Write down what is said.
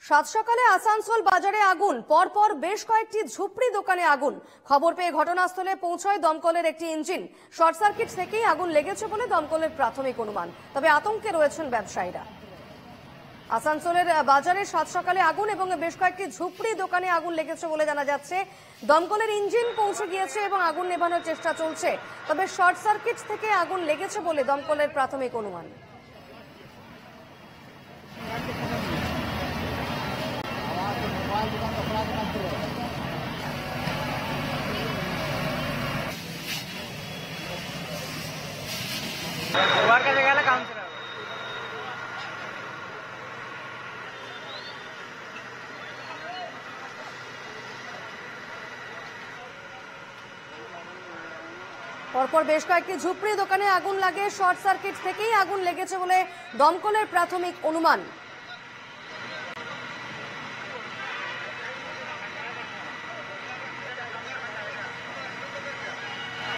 সাত সকালে আসানসোল বাজারে আগুন, পরপর বেশ কয়েকটি ঝুপড়ি দোকানে আগুন। খবর পেয়ে ঘটনাস্থলে পৌঁছয় দমকলের একটি ইঞ্জিন। শর্ট সার্কিট থেকেই আগুন লেগেছে বলে দমকলের প্রাথমিক অনুমান, তবে আতঙ্কে রয়েছেন ব্যবসায়ীরা। আসানসোলের বাজারে সাত সকালে আগুন এবং বেশ কয়েকটি ঝুপড়ি দোকানে আগুন লেগেছে বলে জানা যাচ্ছে। দমকলের ইঞ্জিন পৌঁছে গিয়েছে এবং আগুন নেভানোর চেষ্টা চলছে, তবে শর্ট সার্কিট থেকে আগুন লেগেছে বলে দমকলের প্রাথমিক অনুমান। পরপর বেশ কয়েকটি ঝুপড়ি দোকানে আগুন লাগে, শর্ট সার্কিট থেকেই আগুন লেগেছে বলে দমকলের প্রাথমিক অনুমান।